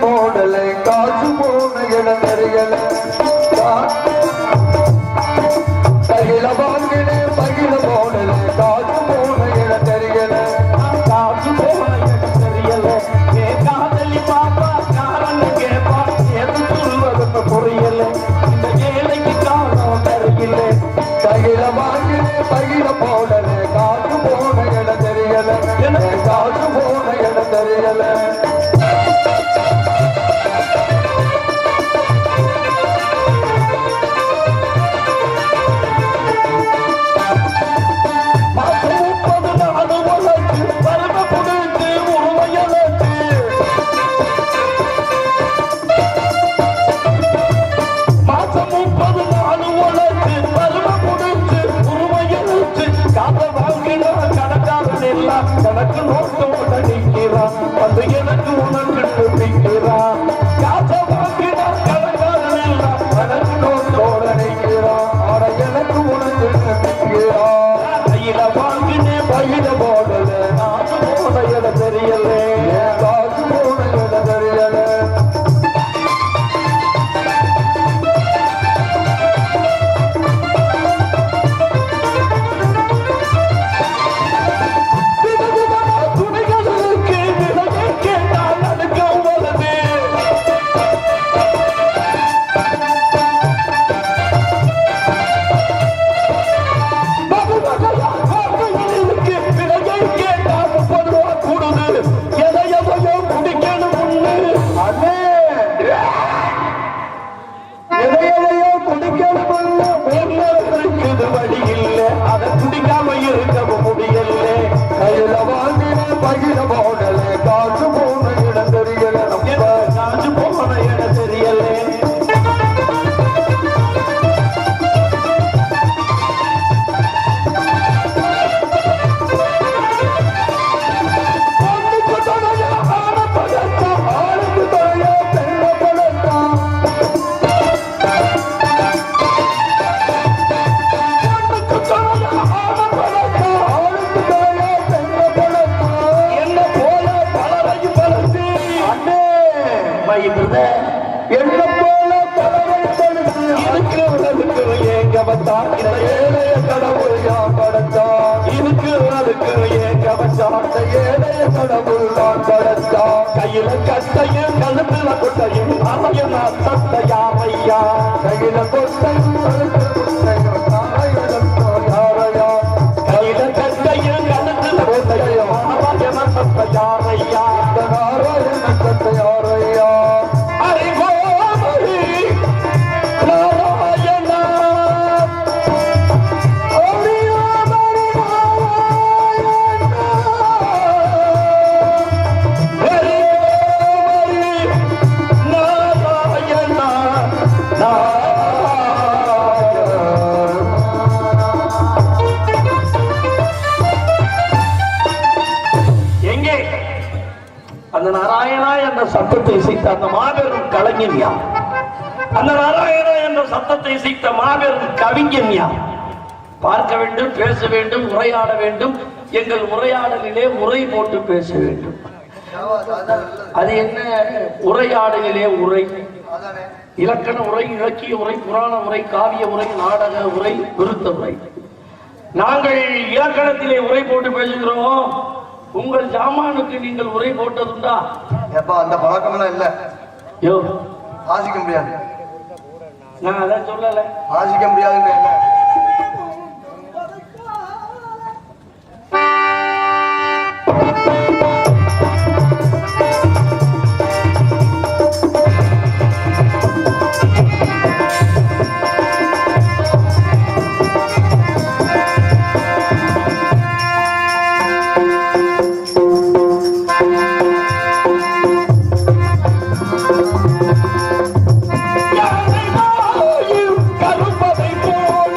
போடல காசு போன இடம் தெரியல கையில வாங்கின பகில போடல காசு போன இடம் தெரியல காசு போன இடம் தெரியல ஏ காதலி பாப்பா காரணம் கேப்பா எது சொல்வதுன்னு புரியல இந்த ஏழைக்கு காரணம் தெரியல கையில வாங்கின பகில போடல காசு போன இடம் தெரியல எனக்கு காசு போன இடம் தெரியல எனக்கு நோட்டோட நிற்கிறான் அது எனக்கு உனக்கு நிற்கிறான் காசை வாங்கினான் கலங்காரன் எல்லாம் எனக்கு நோட்டோட நிற்கிறான் ஆட எனக்கு உனக்கு நிற்கிறான் கையில வாங்கினேன் பயில போடல காசு போன இடம் தெரியல காசு போன இடம் தெரியல பகிர போடல காசு போன இடம் தெரியல காசு போன இடம் தெரியல என்ன போல பலவழித்தெடுத்து இருக்கிறவர்களுக்கு ஏங்க வந்தான் இந்த ஏழைய கடவுள் யான் படைத்தான் இருக்கிறவர்களுக்கு ஏங்க வந்தான் அந்த ஏழைய கடவுள் நான் படைத்தான் கையில கட்டையும் கழுத்துல கொட்டையும் அவையும் சட்டையாமையா கையில கொட்டையும் கொட்டையும் தாயிடம் யாரையா கையில கட்டையும் கழுத்துல கொட்டையும் அவையும் சட்டையாமையா இந்த நாராயண சட்டை யாரையா அந்த நாராயணா என்ற சத்தத்தை இசைத்த அந்த மாபெரும் கலைஞன் யார்? அந்த நாராயணா என்ற சத்தத்தை இசைத்த மாபெரும் கவிஞன் யார்? பார்க்க வேண்டும், பேச வேண்டும், உரையாட வேண்டும். எங்கள் உரையாடலிலே உரை போட்டு பேச வேண்டும். அது என்ன? உரையாடலிலே உரை, இலக்கண உரை, இலக்கிய உரை, புராண உரை, காவிய உரை, நாடக உரை, விருத்த உரை. நாங்கள் இலக்கணத்திலே உரை போட்டு பேசுகிறோம். உங்கள் ஜாமானுக்கு நீங்கள் உரை போட்டதுண்டா? எப்பா அந்த பழக்கம் எல்லாம் இல்ல. யோ, வாசிக்க முடியாது. நான் அதான் சொல்லல. வாசிக்க முடியாதுன்னு என்ன? கருப்பதை போல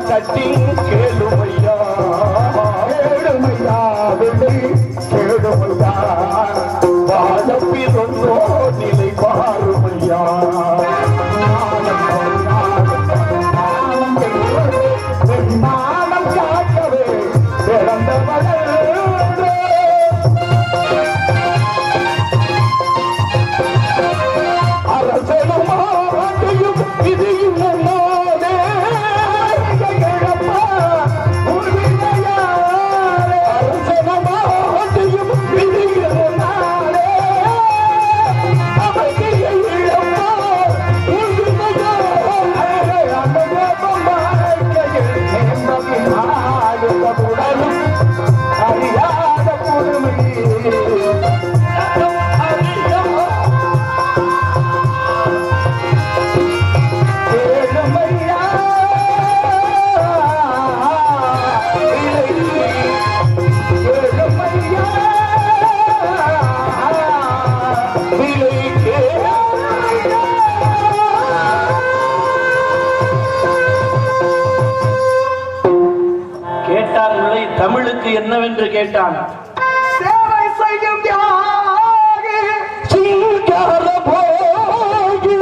கட்டி கேளுமையா கேளுமையா விடை கேளுமையா வாழப்பிறந்தோ நிலை பாருமையா நாமம் காக்கவே பிறந்த மகள் அரசனுமாட்டையும் இதையும் நானே கிழப்பா உறுதியாரே அரசனுமாட்டையும் இதையும் நானே அமைதியை இழப்பா உறுதியாரே அந்த வாழ்க்கையில் நேர்ந்தபின் ஆடுக உடலும் அறியாத புதுமையே தமிழுக்கு என்னவென்று கேட்டான். சேவை செய்யும் தியாகி சிங்கார போகி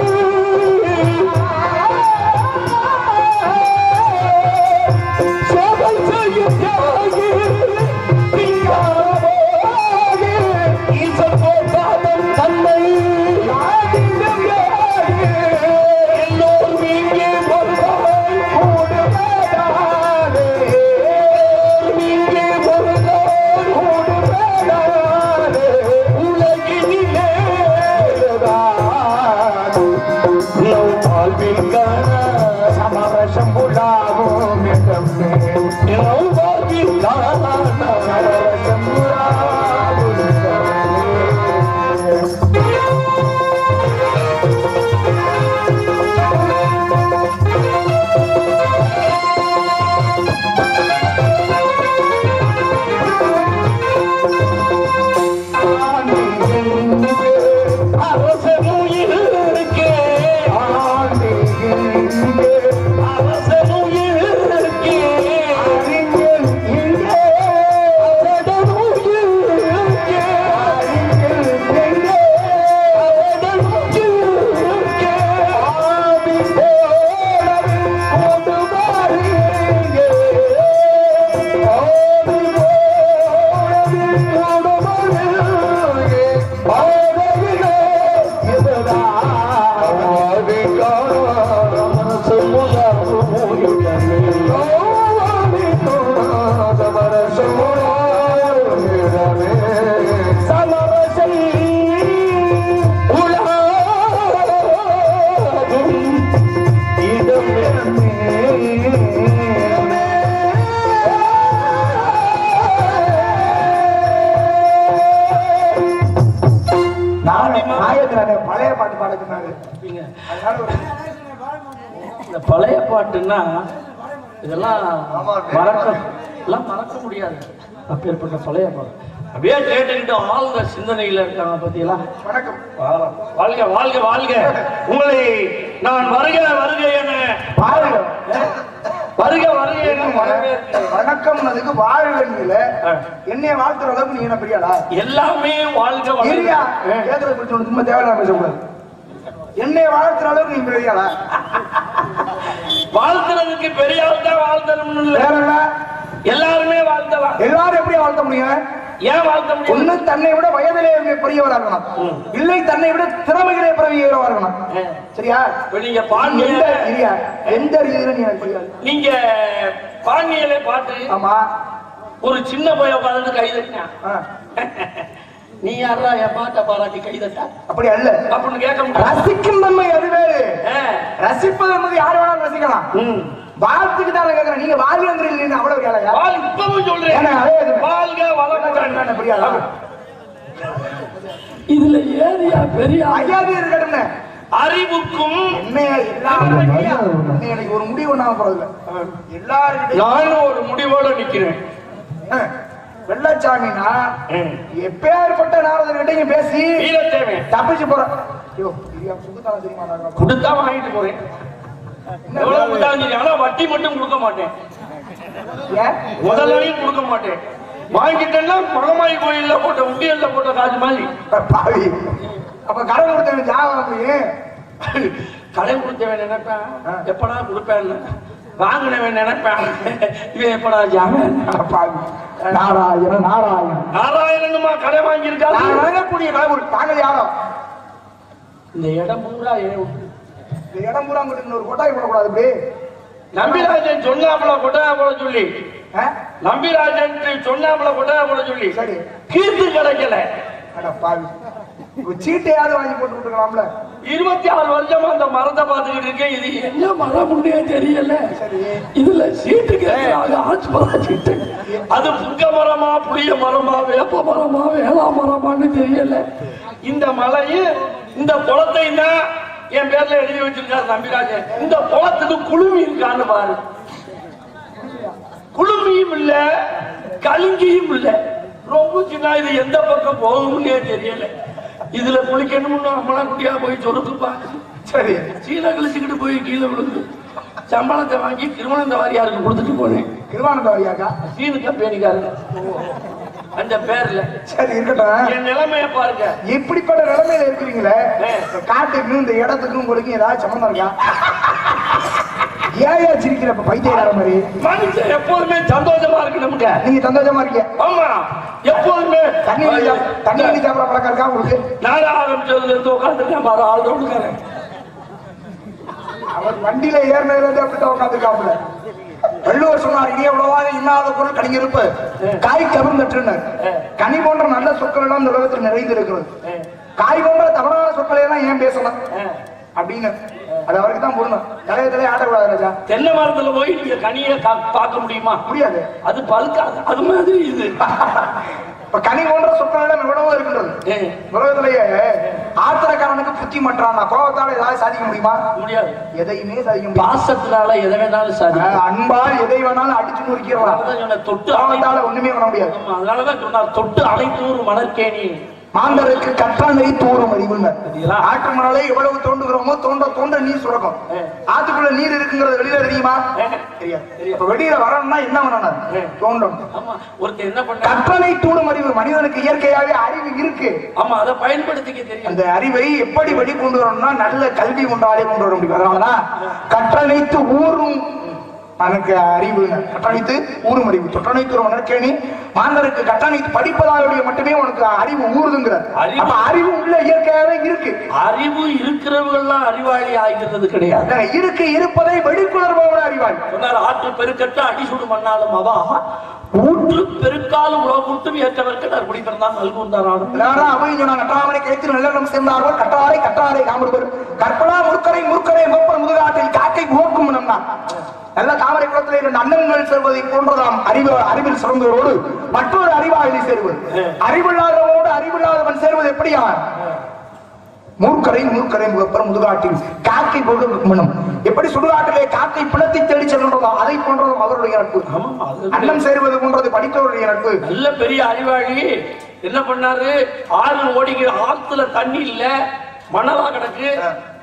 சேவை செய்யும் தியாகி சிங்கார போகி ஈசன் போட்டாலும் தன்னை எல்லோரும் இங்கே வருவாய் கூடுவாரே சமரசம் புலாவும் சமரசம் பழைய பாட்டு பாட சொன்னாங்க. இந்த பழைய பாட்டுன்னா இதெல்லாம் மறக்க முடியாது. அப்பேற்பட்ட பழைய பாட்டு அப்படியே கேட்டுக்கிட்டு ஆழ்ந்த சிந்தனையில இருக்காங்க பத்தியெல்லாம். வணக்கம். வாழ்க வாழ்க வாழ்க. உங்களை நான் வருக வருக என வருக வருக என வணக்கம் அதுக்கு வாழ்வெண்ணில என்னைய வாழ்த்துற அளவுக்கு நீ என்ன பெரியாளா? எல்லாமே வாழ்க வாழ்க கேட்கறது பிடிச்ச சும்மா தேவையில்லாம பேசக்கூடாது. என்னைய வாழ்த்துற அளவுக்கு நீ பெரியாளா? வாழ்த்துறதுக்கு பெரிய ஆள் தான் வாழ்த்தணும்னு இல்ல. எல்லாருமே வாழ்த்தலாம். எல்லாரும் எப்படி வாழ்த்த முடியும்? ஏன் வாழ்த்த முடியும்? ஒண்ணு தன்னை விட வயதிலே பெரியவரா இருக்கணும், இல்லை தன்னை விட திறமைகளே பெரியவரா இருக்கணும். சரியா? நீங்க பாண்டியல எந்த ரீதியில நீ எனக்கு புரியாது. நீங்க பாண்டியலே பாட்டு. ஆமா. ஒரு சின்ன பையன் உட்கார்ந்து கை தட்டினான். நீ யாரா என் பாட்டை பாராட்டி கை தட்டா? அப்படி அல்ல அப்படின்னு கேட்க முடியும். ரசிக்கும் தன்மை அது வேறு. ரசிப்பது என்பது யார் வேணாலும் ரசிக்கலாம். வாழ்த்துக்கு தான் கேட்கிறேன். நீங்க வாழ்கிறீங்க அவ்வளவு கேளையா? இப்பவும் சொல்றேன். வாழ்க வளமுடன். புரியாதா? இதுல ஏரியா பெரிய ஐயாவே இருக்கட்டும். அறிவுக்கும் எனக்கு ஒரு முடிவு நான் போறதில்லை. எல்லாரும் நானும் ஒரு முடிவோட நிக்கிறேன். வெள்ளச்சாமினா எப்பேற்பட்ட நாரதர்கிட்ட பேசி தப்பிச்சு போறேன். கொடுத்தா வாங்கிட்டு போறேன். எவ்வளவு கொடுத்தாலும் சரி, ஆனா வட்டி மட்டும் கொடுக்க மாட்டேன், முதலையும் கொடுக்க மாட்டேன். வாங்கிட்டேன்னா மகமாயி கோயில்ல போட்ட உண்டியல்ல போட்ட காசு மாதிரி. பாவி அப்ப கடன் கொடுத்த ஜாபம் கடன் கொடுத்தவன் நினைப்பேன் எப்படா கொடுப்பேன்னு, வாங்கினவன் நினைப்பேன் இவன் எப்படா ஜாமன். நாராயணன் நாராயணன் நாராயணனுமா கடன் வாங்கியிருக்காங்க. வழங்கக்கூடிய கடவுள் தாங்கள் யாரோ? இந்த இடம் பூரா இந்த இடம் பூரா உங்களுக்கு இன்னொரு கொட்டாய் போடக்கூடாது இப்படி. நம்பிராஜன் சொன்னாப்புல கொட்டாய போட சொல்லி, நம்பிராஜன் சொன்னாப்புல கொட்டாய போட சொல்லி சரி கீர்த்து கிடைக்கல. பாவி சீட்டையாவது வாங்கி போட்டு விட்டுக்கலாம்ல. 26 வருஷமா அந்த மரத்தை பார்த்துக்கிட்டு இருக்கேன். இது என்ன மரமுன்னே தெரியல. இதுல சீட்டு சீட்டு அது புங்க மரமா புளிய மரமா வேப்ப மரமா வேளா மரமான்னு தெரியல. இந்த மலையும் இந்த குளத்தையும் தான் என் பேர்ல எழுதி வச்சிருக்காரு நம்பிராஜன். இந்த குளத்துக்கு குளுமி இருக்கான்னு பாரு. குளுமியும் இல்ல கலிங்கியும் இல்ல. ரொம்ப சின்ன, இது எந்த பக்கம் போகும்னே தெரியல. இதுல குளிக்கணும்னு அம்மளா குட்டியா போய் சொருக்குப்பா. சரி சீலை கழிச்சுக்கிட்டு போய் கீழே விழுந்து சம்பளத்தை வாங்கி திருவனந்த வாரியாருக்கு கொடுத்துட்டு போனேன். திருவானந்த வாரியாக்கா? சீனு கம்பெனிக்காரங்க அந்த பேர்ல. சரி இருக்கட்டும், என் நிலைமைய பாருங்க. இப்படிப்பட்ட நிலைமையில இருக்கிறீங்களே, காட்டுக்கும் இந்த இடத்துக்கும் உங்களுக்கு ஏதாவது சம்பந்தம் இருக்கா? ஏயா சிரிக்கிறப்ப பைத்தியக்கார மாதிரி? மனுஷன் எப்போதுமே சந்தோஷமா இருக்கணும்ங்க. நீங்க சந்தோஷமா இருக்கீங்க? ஆமா, எப்போதுமே. தண்ணி சாப்பிட பழக்கம் இருக்கா உங்களுக்கு? நாள ஆரம்பிச்சதுல இருந்து உட்காந்துருக்கேன் பாரு, ஆள் ரோடுக்காரன். அவர் வண்டியில ஏறினதுல இருந்து அப்படித்தான் உட்காந்துருக்காப்புல. வள்ளுவர் சொன்னார், இனிய உலவாக இன்னாத பொருள் கணியிருப்பு காய் கவர்ந்தற்றுனர். கனி போன்ற நல்ல சொற்கள் எல்லாம் இந்த உலகத்தில் நிறைந்து இருக்கிறது. காய் போன்ற தவறான சொற்களை எல்லாம் ஏன் பேசலாம் அப்படின்னு அது அவருக்கு தான் பொருணும். தலையத்திலே ஆடக்கூடாது ராஜா. தென்னை மரத்துல போய் நீங்க கனியை பார்க்க முடியுமா? முடியாது, அது பழுக்காது. அது மாதிரி இது இப்ப கனி போன்ற சொற்களிடம் எவ்வளவோ இருக்கின்றது உலகத்திலேயே. ஆத்திரக்காரனுக்கு புத்தி மற்றான் கோபத்தால ஏதாவது சாதிக்க முடியுமா? முடியாது, எதையுமே சாதிக்க முடியும். பாசத்தினால எதை வேணாலும் சாதிக்க, அன்பால் எதை வேணாலும் அடிச்சு நொறுக்கிறவா. தொட்டு கோபத்தால ஒண்ணுமே பண்ண முடியாது. அதனாலதான் சொன்னார், தொட்டு அனைத்தூர் மலர்கேணி மாந்தருக்கு கற்றாழை தூரும் அறிவுனர். ஆற்று மணலை எவ்வளவு தோண்டுகிறோமோ தோண்ட தோண்ட நீர் சுரக்கும். ஆத்துக்குள்ள நீர் இருக்குங்கிறது வெளியில தெரியுமா? தெரியாது. இப்ப வெளியில வரணும்னா என்ன பண்ணணும்? தோண்டணும். ஒருத்தர் என்ன பண்ண, கற்றனை தூரும் அறிவு. மனிதனுக்கு இயற்கையாவே அறிவு இருக்கு. ஆமா, அதை பயன்படுத்திக்க தெரியும். அந்த அறிவை எப்படி வெளி கொண்டு வரணும்னா நல்ல கல்வி கொண்டாலே கொண்டு வர முடியும். அதனாலதான் கற்றனைத்து ஊரும் எனக்கு அறிவு, கட்டணைத்து ஊரும் அறிவு. தொட்டணைத்து உணர்கேணி மாந்தருக்கு கட்டணைத்து படிப்பதாலுடைய மட்டுமே உனக்கு அறிவு ஊறுதுங்கிற. அப்ப அறிவு உள்ள இயற்கையாவே இருக்கு. அறிவு இருக்கிறவங்கெல்லாம் அறிவாளி ஆகிறது கிடையாது. இருக்கு, இருப்பதை வெளிக்கொணர்பவன அறிவாளி. சொன்னார், ஆற்று பெருக்கட்டு அடிசுடு மண்ணாலும் அவா ஊற்று பெருக்காலும் உலகூட்டும் ஏற்றவர்க்கு நற்படி பிறந்தான் நல்குந்தாரான அப்படின்னு சொன்னாங்க. கட்டாமரை கைத்து நல்லம் சேர்ந்தார்கள். கட்டாரை கட்டாரை காமருவர் கற்பனா முற்கரை முற்கரை மூப்பர் முதுகாட்டில் காக்கை போக்கும் நல்ல தாமரை குளத்தில் இரண்டு அண்ணன்கள் சேர்வதை போன்றதாம் அறிவில் சிறந்தவரோடு மற்றொரு அறிவாளி சேர்வது. அறிவில்லாதவோடு அறிவில்லாதவன் சேர்வது எப்படியா? மூர்க்கரை மூர்க்கரை முகப்பர் முதுகாட்டில் காக்கை போகும். எப்படி சுடுகாட்டிலே காக்கை பிணத்தை தேடி செல்கின்றதோ அதை போன்றதும் அவருடைய நட்பு. அண்ணன் சேர்வது போன்றது படித்தவருடைய நட்பு. நல்ல பெரிய அறிவாளி என்ன பண்ணாரு, ஆறு ஓடிக்கிற ஆத்துல தண்ணி இல்ல, மணலா கிடக்கு,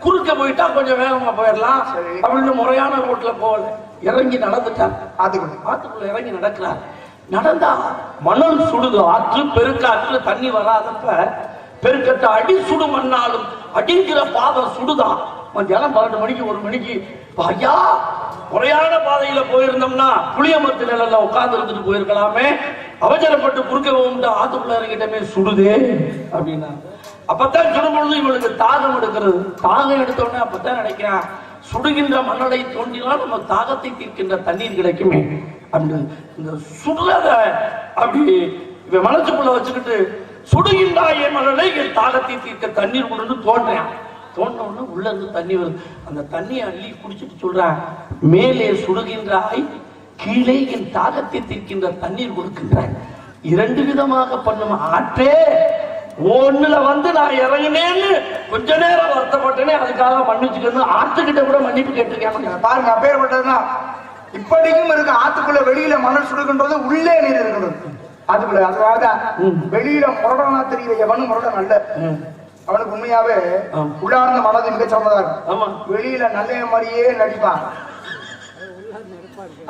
குறுக்க போயிட்டா கொஞ்சம் வேகமா போயிடலாம் அப்படின்னு முறையான ரோட்ல போகல, இறங்கி நடந்துட்டார். ஆத்துக்குள்ள இறங்கி நடக்கிறார். நடந்தா மணல் சுடுது. ஆற்று பெருக்காற்று தண்ணி வராதப்ப பெருக்கத்தை அடி சுடு மண்ணாலும் அடிங்கிற பாதம் சுடுதான். மத்தியானம் 12 மணிக்கு 1 மணிக்கு ஐயா முறையான பாதையில போயிருந்தோம்னா புளியமரத்து நிழல்ல உட்கார்ந்து இருந்துட்டு போயிருக்கலாமே, அவசரப்பட்டு குறுக்க போகும்ட்டு ஆத்துக்குள்ள இறங்கிட்டமே சுடுதே அப்படின்னா. அப்பத்தான் சுடும்பொழுது இவளுக்கு தாகம் எடுக்கிறது. தாகம் எடுத்தோடனே அப்பத்தான் நினைக்கிறான், சுடுகின்ற மண்ணலை தோண்டினால் நம்ம தாகத்தை தீர்க்கின்ற தண்ணீர் கிடைக்குமே அப்படின்னு. இந்த சுடுறத அப்படி இவன் மனசுக்குள்ள வச்சுக்கிட்டு சுடுகின்றாயே மணலை என் தாகத்தை தீர்க்க தண்ணீர் கொண்டு தோன்றேன். தோன்றவுடனே உள்ள இருந்து தண்ணி வருது. அந்த தண்ணியை அள்ளி குடிச்சிட்டு சொல்றான், மேலே சுடுகின்றாய், கீழே என் தாகத்தை தீர்க்கின்ற தண்ணீர் கொடுக்கின்றாய். 2 விதமாக பண்ணும். ஆற்றே ஒண்ணுல வந்து நான் இறங்கினேன்னு கொஞ்ச நேரம் வருத்தப்பட்டேனே, அதுக்காக மன்னிச்சுக்கணும். ஆத்துக்கிட்ட கூட மன்னிப்பு கேட்டிருக்கேன் பாருங்க. அப்பேற்பட்டதுன்னா இப்படியும் இருக்கு. ஆத்துக்குள்ள வெளியில மணல் சுடுகின்றது, உள்ளே நீர் இருக்கிறது ஆத்துக்குள்ள. அதனால வெளியில முரடனா தெரியல, எவனும் முரடன் அல்ல. அவனுக்கு உண்மையாவே ஆமா. உள்ளார்ந்த மனது மிகச் சிறந்ததா இருக்கும். ஆமா. வெளியில நல்ல மாதிரியே நடிப்பான்.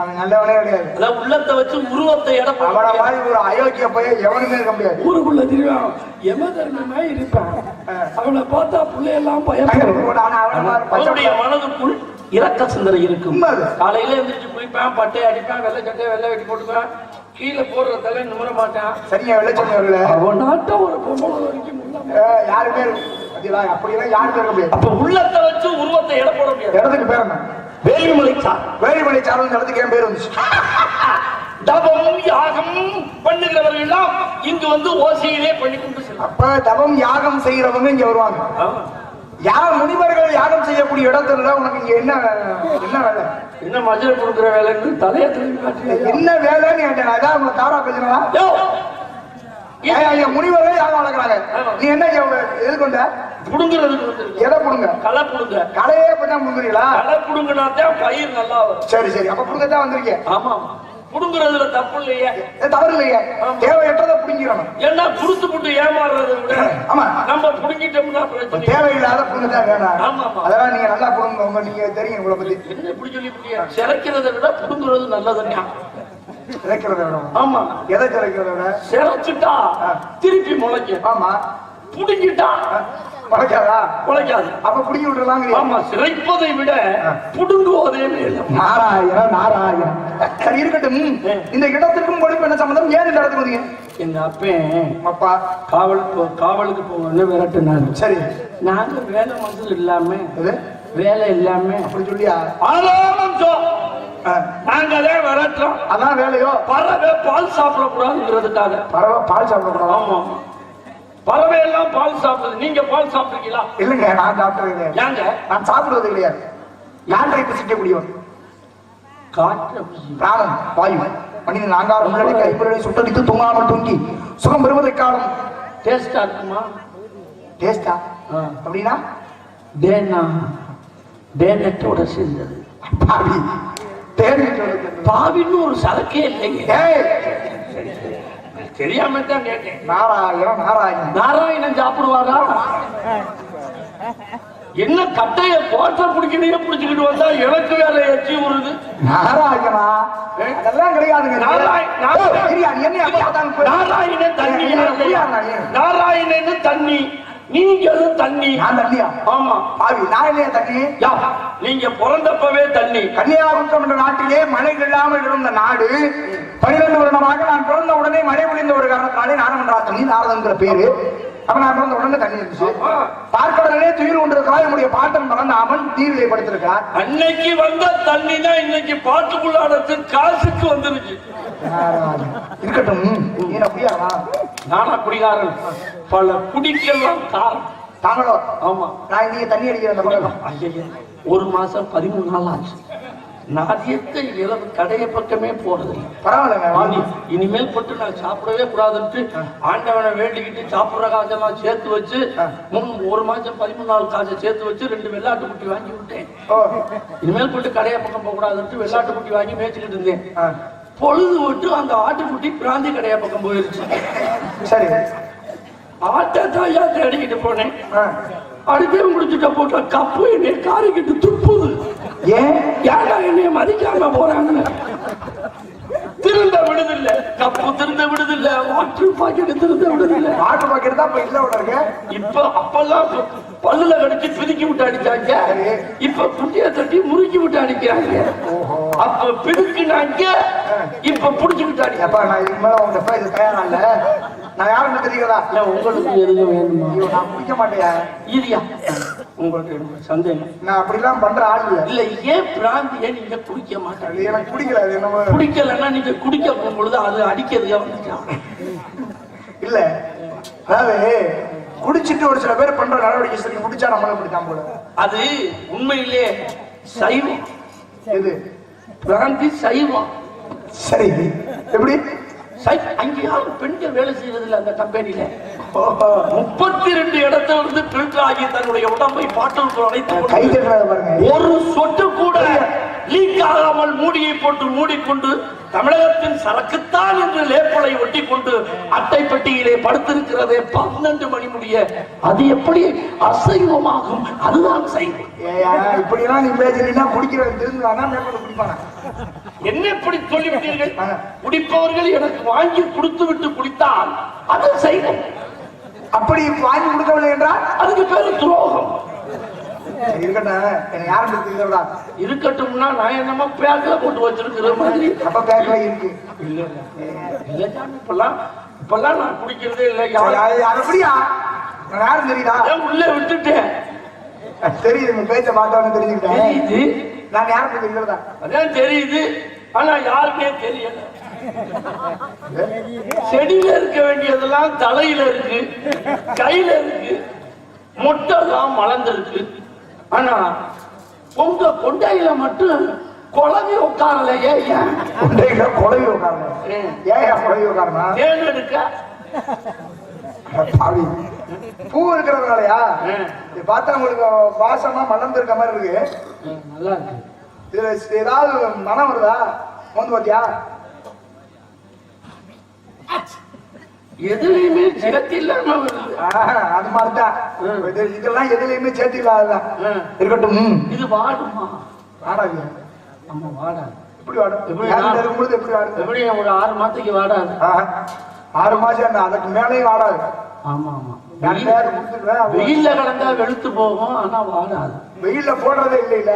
அவன் நல்லவனே கிடையாது. அதான் உள்ளத்தை வச்சு உருவத்தை எடை போட அவன முடியாது. மாதிரி ஒரு அயோக்கிய பையன் எவனுமே இருக்க முடியாது. ஊருக்குள்ள திருவான் யமதர்மமா இருப்பான். அவனை பார்த்தா பிள்ளையெல்லாம் பயப்படும். அவன மாதிரி பச்சை அவனுடைய மனதுக்குள் இரக்க சிந்தனை இருக்கும். உண்மை அது. காலையில எந்திரிச்சு குளிப்பேன், பட்டை அடிப்பேன், வெள்ளை சட்டை வெள்ளை வெட்டி போட்டுப்பேன், கீழே போடுற தலை நிமிர மாட்டேன். சரியா வெள்ளச்சொன்னவர்கள அவன் நாட்ட ஒரு பொம்பளை வரைக்கும் யாருமே அப்படியெல்லாம் யாருமே இருக்க முடியாது. அப்ப உள்ளத்தை வச்சு உருவத்தை எடை போட முடியாது. இடத்துக்கு பேர் என்ன? வேலிமலை சார். வேலிமலை சாரல் இடத்துக்கு ஏன் பேர் வந்துச்சு? தபம் யாகம் பண்ணுகிறவர்கள் எல்லாம் இங்கு வந்து ஓசையிலே பண்ணி கொண்டு செல்லும். அப்ப தவம் யாகம் செய்யறவங்க இங்க வருவாங்க. யார் முனிவர்கள் யாகம் செய்யக்கூடிய இடத்துல உனக்கு இங்க என்ன என்ன வேலை? என்ன மஜ்ஜை கொடுக்குற வேலைன்னு தலையை திரும்பி காட்டி என்ன வேலைன்னு கேட்டேன். அதான் உங்க தாரா பேசுறா. முனிவர்கள் யாகம் வளர்க்குறாங்க. நீ என்ன எது கொண்ட புடுங்குறதுக்கு வந்து எதை புடுங்க? களை புடுங்க. கலையே இப்பதான் புடுங்குறீங்களா? களை புடுங்கினாத்தான் பயிர் நல்லா வரும். சரி சரி, அப்ப புடுங்கத்தான் வந்திருக்கேன். ஆமா, புடுங்குறதுல தப்பு இல்லையே, தவறு இல்லையே. தேவையற்றதை புடுங்கிறோம். ஏன்னா குடுத்து புட்டு ஏமாறுறதை விட ஆமா, நம்ம புடுங்கிட்டோம்னா பிரச்சனை. தேவையில்லாத புடுங்கதான் வேணாம். ஆமா ஆமா, அதெல்லாம் நீங்க நல்லா புடுங்க. உங்க நீங்க தெரியும் உங்களை பத்தி. என்ன இப்படி சொல்லி சிறைக்கிறத விட புடுங்குறது நல்லதுன்னா. சிறைக்கிறத விட? ஆமா. எதை சிறைக்கிறத விட? சிறைச்சுட்டா திருப்பி முளைக்கும். ஆமா. புடுங்கிட்டா முளைக்காதா? முளைக்காது. அப்ப புடுங்கி விட்டுலாம். ஆமா, சிறைப்பதை விட புடுங்குவதே மேலும். நாராயணன் நாராயணன். சரி இருக்கட்டும். இந்த இடத்திற்கும் கொடுப்பு என்ன சம்பந்தம்? ஏன் இந்த இடத்துக்கு வந்தீங்க? எங்க அப்பன் அப்பா காவலுக்கு போகணும்னு விரட்டுனாரு. சரி, நாங்க வேலை மனசு இல்லாம இது வேலை இல்லாம அப்படி சொல்லியா? நாங்க தான் விரட்டுறோம். அதான் வேலையோ? பறவை பால் சாப்பிடக்கூடாதுங்கிறதுக்காக. பறவை பால் சாப்பிடக்கூடாது? ஆமா, பறவை எல்லாம் பால் சாப்பிடுது. நீங்க பால் சாப்பிடுறீங்களா? இல்லைங்க, நான் சாப்பிடுறது. ஏங்க? நான் சாப்பிடுவது கிடையாது. யாரை புசிக்கக்கூடியவன்? காற்று பிராணன், வாயு, மனிதன் ஆங்காரம் உள்ளடக்கி ஐம்பொருளை சுட்டடித்து தூங்காமல் தூங்கி சுகம் பெறுவதை காலம். டேஸ்டா இருக்குமா? டேஸ்டா அப்படின்னா டேனட்டோட சேர்ந்தது. பாவி, பாவின்னு ஒரு சரக்கே இல்லைங்க. தெரியாம தான் கேட்டேன். நாராயணன் நாராயணன் நாராயணன் சாப்பிடுவாரா? என்ன கட்டைய போட்ட பிடிக்கலையே பிடிச்சுக்கிட்டு வந்தா எனக்கு வேலை எச்சி வருது. நாராயணா அதெல்லாம் கிடையாதுங்க. நாராயணன் தண்ணி, நாராயணன் தண்ணி, நீங்களும் தண்ணி. நான் தண்ணியா? ஆமா. பாவி, நான் இல்லையா தண்ணி? நீங்க பிறந்தப்பவே தண்ணி. கன்னியாகுமரி என்ற நாட்டிலே மழை இல்லாமல் இருந்த நாடு 12 வருடமாக நான் பிறந்த உடனே மழை பொழிந்த ஒரு காரணத்தினாலே நாரமன்றா தண்ணி, நாரதங்கிற பேரு. அப்ப நான் பிறந்த உடனே தண்ணி இருந்துச்சு. பார்க்கடலே துயில் கொண்டிருக்கிறார் என்னுடைய பாட்டன் மகன் அவன் தீவிலே படுத்திருக்கிறார். அன்னைக்கு வந்த தண்ணி தான் இன்னைக்கு பாட்டுக்குள்ளாடத்து காசுக்கு வந்துருச்சு. இருக்கட்டும், நீ அப்படியா? நானா குடிகாரன்? பல குடிக்கலாம் காரணம் தாங்களோ? ஆமா. நான் இங்கே தண்ணி அடிக்கிற அந்த பழக்கம் 1 மாசம் 13 நாள் ஆச்சு. நான் இரவு கடைய பக்கமே போறது பரவாயில்லைங்க. இனிமேல் போட்டு நான் சாப்பிடவே கூடாதுன்ட்டு ஆண்டவனை வேண்டிக்கிட்டு சாப்பிடுற காசெல்லாம் சேர்த்து வச்சு 1 மாசம் 13 நாள் காசை சேர்த்து வச்சு 2 வெள்ளாட்டு குட்டி வாங்கி விட்டேன். இனிமேல் போட்டு கடைய பக்கம் போக கூடாதுன்ட்டு வெள்ளாட்டு குட்டி வாங்கி மேய்ச்சிக்கிட்டு இருந்தேன். பொழுது விட்டு அந்த ஆட்டுக்குட்டி பிராந்தி கடைய பக்கம் போயிருச்சு. சரி, ஆட்டை தாயா தேடிக்கிட்டு போனேன். அடுத்தவன் குடிச்சுட்ட போட்ட கப்பு என்னைய காரிக்கிட்டு துப்புது. ஏன்டா என்னைய மதிக்காம போறாங்க? திருந்த விடுதில்ல, கப்பு திருந்த விடுதில்ல, வாட்டர் பாக்கெட் திருந்த விடுதில்ல. வாட்டர் பாக்கெட் தான் இப்ப இல்ல உடனே. இப்ப அப்பெல்லாம் பல்லுல கடிச்சு பிதுக்கி விட்டு அடிச்சாங்க. இப்ப குட்டிய தட்டி முறுக்கி விட்டு அடிக்கிறாங்க. அப்ப பிதுக்குனாங்க, இப்ப புடிச்சுக்கிட்டு அடிக்க. அப்ப நான் இதுக்கு மேல உங்க இது தயாரா இல்ல. நான் யாருன்னு தெரியுங்களா? உங்களுக்கு எதுவும் வேணுமா? நான் குடிக்க மாட்டேன். இல்லையா? உங்களுக்கு சந்தேகம்? நான் அப்படிலாம் பண்ற ஆள் இல்ல. இல்ல, ஏன் பிராந்திய நீங்க குடிக்க மாட்டாங்க? எனக்கு பிடிக்கல. அது என்ன குடிக்கலன்னா நீங்க குடிக்க போகும்பொழுது அது அடிக்கிறதுக்கே வந்துச்சான். இல்ல, அதாவது குடிச்சிட்டு ஒரு சில பேர் பண்ற நடவடிக்கை சரி குடிச்சா நம்மளும் பிடிக்காம போல. அது உண்மையிலே சைவம். எது? பிராந்தி சைவம். சரி, எப்படி? அங்க யாரும் பெண்கள் வேலை செய்யறதில்ல அந்த கம்பெனில. 32 இடத்துல இருந்து பில்டர் ஆகி தன்னுடைய உடம்பை பாட்டில் அழைத்து கை தட்டுறத பாருங்க. ஒரு சொட்டு கூட லீக் ஆகாமல் மூடி மூடியை போட்டு மூடிக்கொண்டு தமிழகத்தின் சரக்குத்தான் என்று லேப்பலை ஒட்டி கொண்டு அட்டை பெட்டியிலே படுத்திருக்கிறதே 12 மணி முடிய அது எப்படி அசைவமாகும்? அதுதான் சைவம். இப்படி எல்லாம் நீ பேசுறீங்கன்னா குடிக்கிறவன் திருந்துவானா மேற்கொண்டு குடிப்பானா? என்ன இப்படி சொல்லிவிட்டீர்கள்? குடிப்பவர்கள் எனக்கு வாங்கி கொடுத்து விட்டு குடித்தால் அது சைவம். அப்படி வாங்கி கொடுக்கவில்லை என்றால் அதுக்கு பேரு துரோகம். இருக்கட்டும், யாரும் இருக்கட்டும்னா நான் என்னமோ பேக்ல போட்டு வச்சிருக்கிற மாதிரி. அப்ப பேக்ல இருக்கு. இல்ல இல்ல சாமி, இப்பெல்லாம் நான் குடிக்கிறதே இல்லை. அப்படியா? யாரும் தெரியுதா? உள்ள விட்டுட்டேன். தெரியுது, உங்க பேச்ச பார்த்தவனு தெரிஞ்சுக்கிட்டேன். தெரியுது, நான் யாருக்கு தெரியுறதா? அதான் தெரியுது, ஆனா யாருக்கே தெரியல. செடியில இருக்க வேண்டியதெல்லாம் தலையில இருக்கு, கையில இருக்கு, மொட்டை தான் மலர்ந்திருக்கு. ஆனா உங்க கொண்டையில மட்டும் குழந்தை உட்காரலையே. ஏன் கொண்டையில குழவி உட்காரல? ஏன் குழவி உட்காரனா? ஏன் எடுக்க பூ இருக்கிறதுனாலயா? பார்த்தா உங்களுக்கு வாசமா மலர்ந்து இருக்க மாதிரி இருக்கு. நல்லா இருக்கு. இதுல ஏதாவது மனம் வருதா? வந்து பாத்தியா? எதுலையுமே சேர்த்து இல்லாம அது மாதிரிதான் இதெல்லாம் எதுலையுமே சேர்த்து இல்லாததான். இருக்கட்டும். இது வாடுமா? வாடாது. ஆமா வாடாது. எப்படி வாடும்? எப்படி வாடும்? எப்படி ஒரு 6 மாசத்துக்கு வாடாது. 6 மாசம் என்ன, அதுக்கு மேலேயும் வாடாது. ஆமா ஆமா. வெயில்ல கிடந்தா வெளுத்து போகும், ஆனா வாடாது. வெயில்ல போடுறதே இல்லை இல்ல.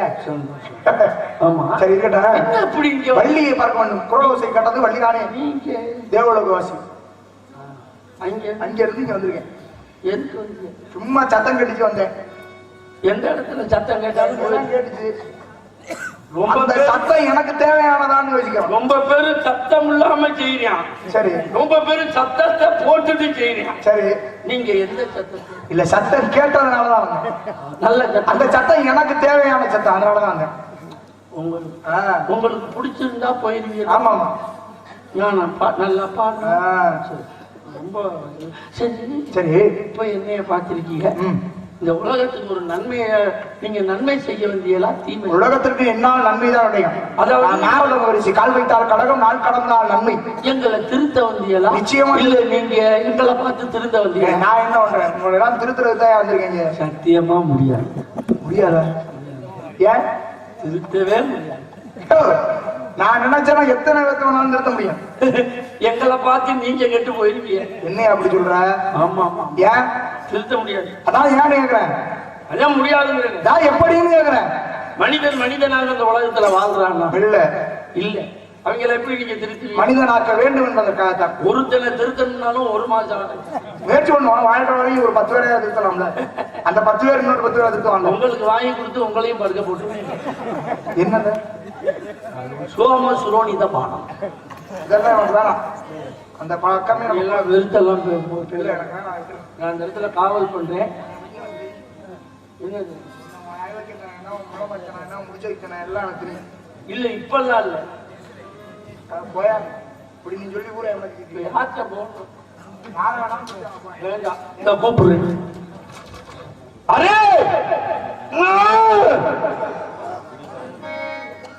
ஆமா சரி, இருக்கட்டும். என்ன இப்படி வள்ளியை பார்க்க வேண்டும். குரோசை கட்டது வள்ளி தானே. நீங்க தேவலோகவாசி. அங்க இருந்து இங்க வந்திருக்கேன். எதுக்கு வந்து? சும்மா சத்தம் கட்டிச்சு வந்தேன். எந்த இடத்துல சத்தம் கேட்டாலும் கேட்டுச்சு. ரொம்ப சத்தம் எனக்கு தேவையானதான்னு யோசிக்கிறோம். ரொம்ப பேரு சத்தம் இல்லாம செய்யறான். சரி. ரொம்ப பேரு சத்தத்தை போட்டுட்டு செய்யறான். சரி. நீங்க எந்த சத்தத்தை? இல்ல, சத்தம் கேட்டதுனாலதான் நல்ல அந்த சத்தம் எனக்கு தேவையான சத்தம், அதனாலதான் உங்களுக்கு பிடிச்சிருந்தா போயிருவீங்க. ஆமா ஆமா. நல்லா பாடு. ரொம்ப சரி சரி. இப்ப என்னைய பார்த்திருக்கீங்க. இந்த உலகத்துக்கு ஒரு நன்மையை நீங்க நன்மை செய்ய வேண்டியதா தீமை? உலகத்திற்கு என்ன நன்மைதான் அடையும். அதாவது நாரத மகரிஷி கால் வைத்தால் கடகம், நாள் கடந்தால் நன்மை. எங்களை திருத்த வந்தியலா? நிச்சயமா இல்ல, நீங்க எங்களை பார்த்து திருத்த வந்தீங்க. நான் என்ன பண்றேன்? உங்களை எல்லாம் திருத்துறது தான் வந்திருக்கீங்க. சத்தியமா முடியாது. முடியாத? ஏன்? திருத்தவே முடியாது. நான் நினைச்சேன்னா எத்தனை பேர்த்த வேணாலும் நிறுத்த முடியும். எங்களை பார்த்து நீங்க கெட்டு போயிருக்கீங்க. என்ன அப்படி சொல்ற? ஆமா ஆமா. ஏன் திருத்த முடியாது? அதான் ஏன் கேக்குறேன். அதான் முடியாதுங்கிறேன். நான் எப்படின்னு கேக்குறேன். மனிதனாக இந்த உலகத்துல வாழ்றான்னா இல்ல இல்ல, அவங்களை எப்படி நீங்க திருத்துவீங்க? மனிதனாக்க வேண்டும் என்பதற்காகத்தான். ஒருத்தனை திருத்தணும்னாலும் 1 மாசம் முயற்சி பண்ணுவோம். வாழ்ற வரையும் ஒரு 10 பேரையா திருத்தலாம்ல. அந்த 10 பேர் இன்னொரு 10 பேரை திருத்துவாங்க. உங்களுக்கு வாங்கி கொடுத்து உங்களையும் படுக்க போட்டு என்னது சோம சுரோனித பானம் இதெல்லாம் எனக்கு வேணாம். அந்த பக்கமே எல்லாம் வெறுத்தெல்லாம் நான் அந்த இடத்துல காவல் பண்றேன். என்னது முடிச்சு வைக்கணும் எல்லாம் எனக்கு தெரியும். இல்ல இப்பெல்லாம் இல்ல. போயா இப்படி நீ சொல்லி கூட எனக்கு யார்கிட்ட போகணும்? வேண்டாம், இந்த கூப்பிடுறேன். அரே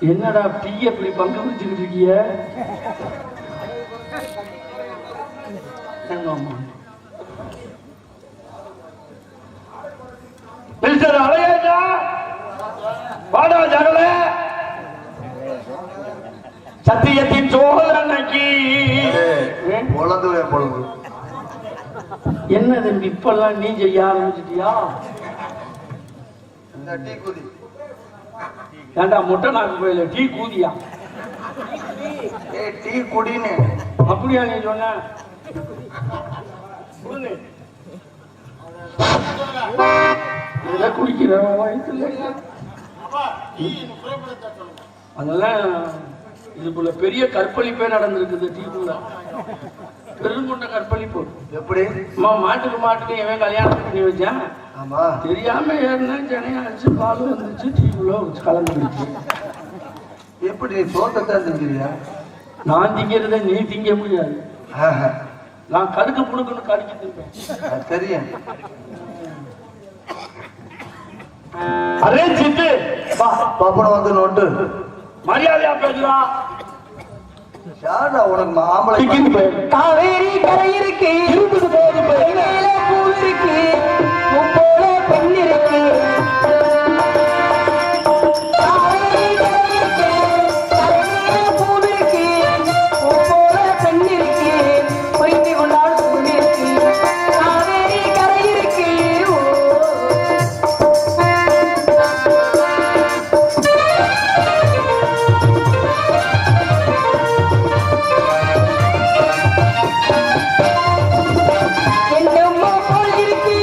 என்னடா டீ எப்படி பங்கு வச்சுக்கிட்டு இருக்கிய? மிஸ்டர் அலையேஜா, வாடா ஜகல. சத்தியத்தின் சோழனுக்கு என்ன தம்பி இப்பெல்லாம் நீ செய்ய ஆரம்பிச்சிட்டியா? ஏண்டா முட்டை நாக்கு போயில டீ கூதியா? டீ குடின்னு அப்படியா நீ சொன்ன? குடிக்கிற அதெல்லாம் இதுக்குள்ள பெரிய கற்பழிப்பே நடந்திருக்குது. டீக்குள்ள பெருங்கொண்ட கற்பழிப்பு. எப்படி? மாட்டுக்கு எவன் கல்யாணம் பண்ணி வச்சான்? தெரியாம ஏறினா ஜனையா அடிச்சு பால் வந்துச்சு, டீக்குள்ள கலந்துருச்சு. எப்படி சோத்தத்தான் திங்கிறியா? நான் திங்கிறத நீ திங்க முடியாது. நான் கடுக்கு புடுக்குன்னு கடிச்சு திம்பேன். தெரியும். அரே சித்து, பாப்பன வந்து நோட்டு மரியாதையா பேசுறா. யாரா உனக்கு ஆம்பளை டிக்கின்னு போய் காவேரி கரை இருக்கு இருந்துட்டு போகுது போய். மேல பூ இருக்கு முப்போல பெண் இருக்கு காவேரி கரை இருக்கு கரை மேல பூ இருக்கு முப்போல பெண் இருக்கு புரிந்து கொண்டால் சூழ் இருக்கு காவேரி கரை இருக்கு என்னமோ போல் இருக்கு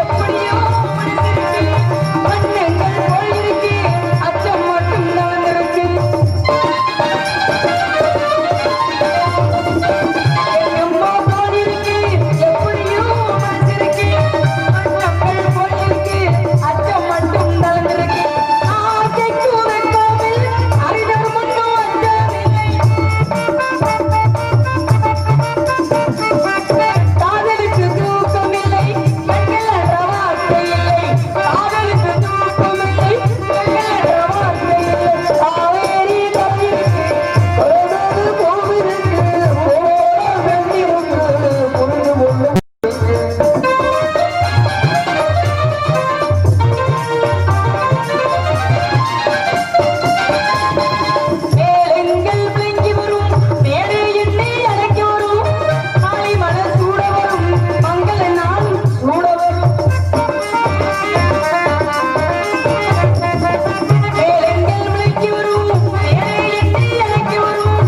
எப்படியோ இருக்கு மண்ணங்கள் போல் இருக்கு அச்சம் மட்டும் தான் இருக்கு என்னமோ போல் இருக்கு எப்படியோ இருக்கு மண்ணங்கள் போல் இருக்கு அச்சம் மட்டும் தான் இருக்கு ஆசைக்கு வெட்கமில் அறிதல் மட்டும் அச்சமில்லை காதலுக்கு தூக்கமில்லை பெண்கள் என்ற வார்த்தை இல்லை காதலுக்கு தூக்கமில்லை பெண்கள் என்ற வார்த்தை இல்லை காவேரி கரையிருக்கு கடலோடு போவிருக்கு போல வெண்ணி ஒன்று புரிந்து கொண்டு மேலெங்கள் விளங்கி வரும் மேடை எண்ணெய் அடக்கி வரும் காலை மலர் சூட வரும் மங்கள நாள் சூட வரும் மேலெங்கள் விளங்கி வரும் மேடை எண்ணெய் அடக்கி வரும்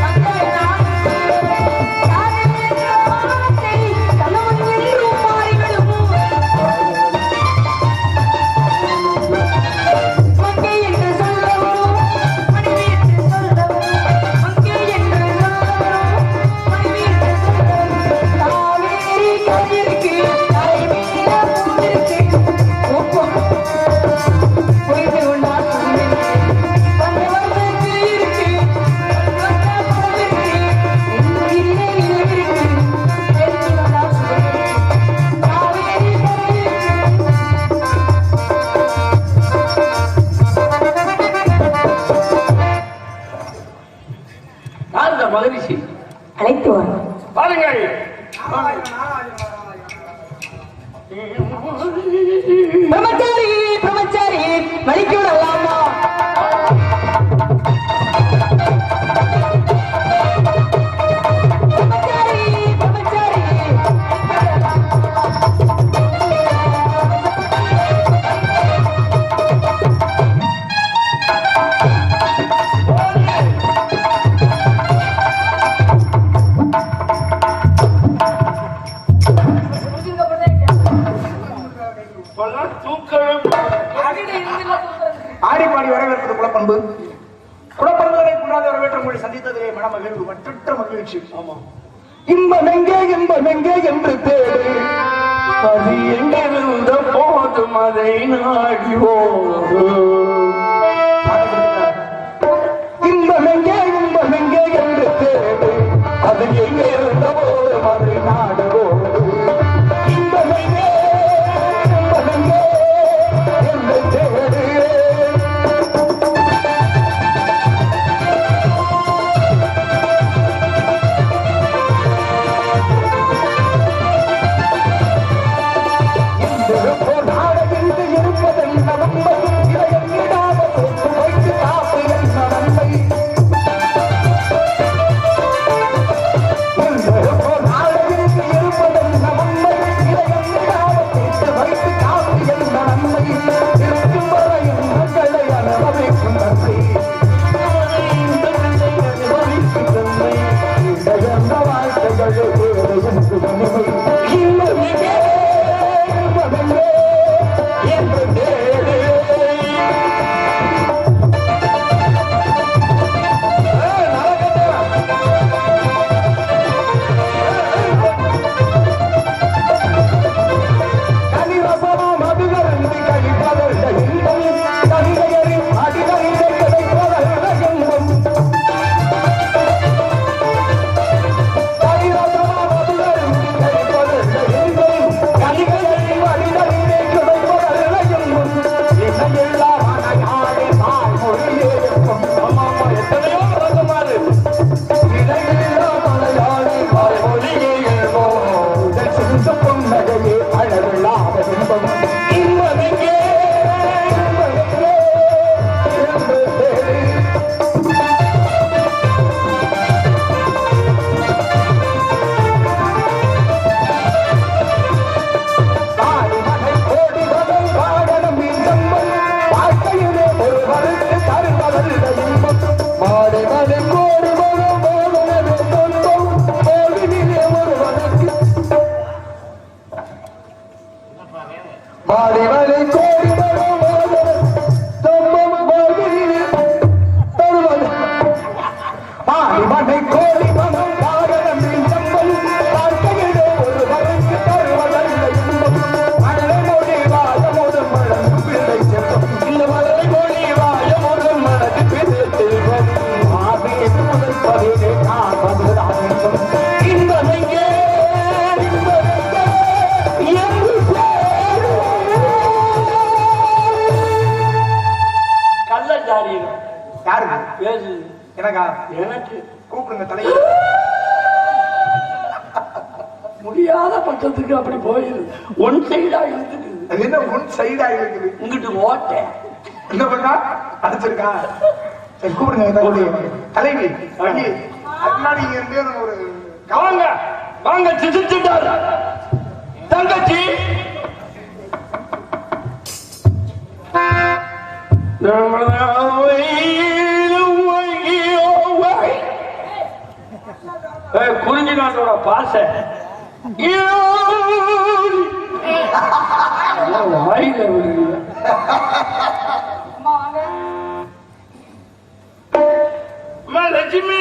மங்கள நாள் காதல் என்ற வார்த்தை கணவன் என்றும் மாறிவிடும் மங்கை என்று சொல்லவரும் மனைவி என்று சொல்லவரும் மங்கை என்று சொல்லவரும் மனைவி என்று சொல்லவரும் காவேரி கரையிருக்கு கரை மேல பூவிருக்கு புரிந்து கொண்டால் சொல்லிருக்கு வந்த இருக்கு வந்த பூவிருக்கு இல்லை இருக்கு தெரிந்து கொண்டால் சொல்லிருக்கு காவேரி கரையிருக்கு யாருங்க மகரிஷி? அழைத்து வரும் பாருங்கள். பிரம்மச்சாரி பிரம்மச்சாரி மணிக்கு விடலாமா பிரம்மச்சாரி பிரம்மச்சாரி இப்பெல்லாம் தூக்கவே ஆடி பாடி வரவேற்பது குலப்பண்பு குலப்பண்புகளை குன்றாத வரவேற்ற மொழி சந்தித்ததிலே மன மகிழ்வு மற்ற மகிழ்ச்சி ஆமா. இன்பம் எங்கே என்று தேடு அது எங்கிருந்த போதும் அதை நாடி ஓடு. இன்பம் எங்கே என்று தேடு அது எங்கே இருந்த போதும் அதை நாடுவோம் இன்பம் எங்கே என்று தேடு இருப்பதென்ன உண்மை இதயம் விடாமல் வைத்து காப்பு என்ன நன்மை இருப்பதென்ன உண்மை இதயம் விடாமல் வைத்து காப்பு என்ன நன்மை இருக்கும் ஆயிரும். யாருக்கு பேசு எனக்கா? எனக்கு கூப்பிடுங்க தலைவர். முடியாத பட்சத்துக்கு அப்படி போயிரு. ஒன் சைடா இருக்குது. அது என்ன ஒன் சைடா இருக்குது? இங்கிட்டு ஓட்டேன். என்ன பண்ணா அடிச்சிருக்கா? சரி கூப்பிடுங்க தலைவி. வண்டி முன்னாடி இங்க இருந்து ஒரு வாங்க வாங்க சிசிட்டார் தங்கச்சி. குறிஞ்சி நாட்டோட பாச வாயில விடுங்க. லட்சுமி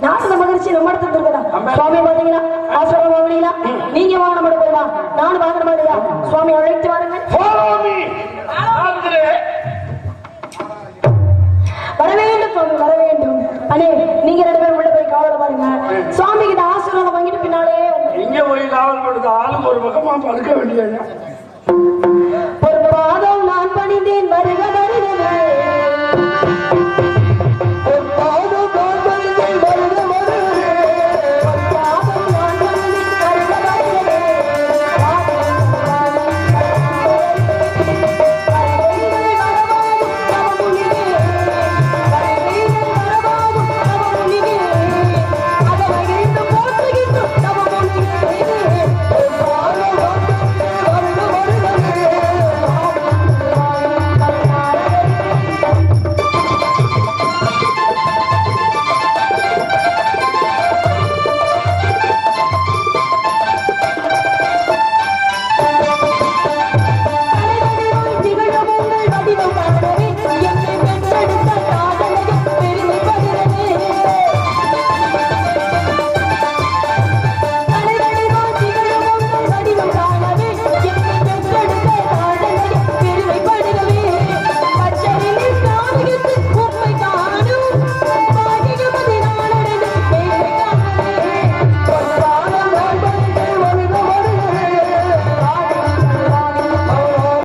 நாரத மகரிஷி நம்ம இடத்துல இருக்கா சுவாமி பாத்தீங்கன்னா ஆசிரமம் வாங்கினீங்களா நீங்க வாங்கின மட்டும் நானும் வாங்கின மாதிரியா சுவாமி அழைத்து வாருங்க வர வேண்டும் சுவாமி வர வேண்டும். அண்ணே நீங்க 2 பேரும் உள்ள போய் காவல பாருங்க. சுவாமி கிட்ட ஆசீர்வாதம் வாங்கிட்டு பின்னாலே இங்க போய் காவல் கொடுத்த ஆளுக்கு ஒரு பக்கமா படுக்க வேண்டியது.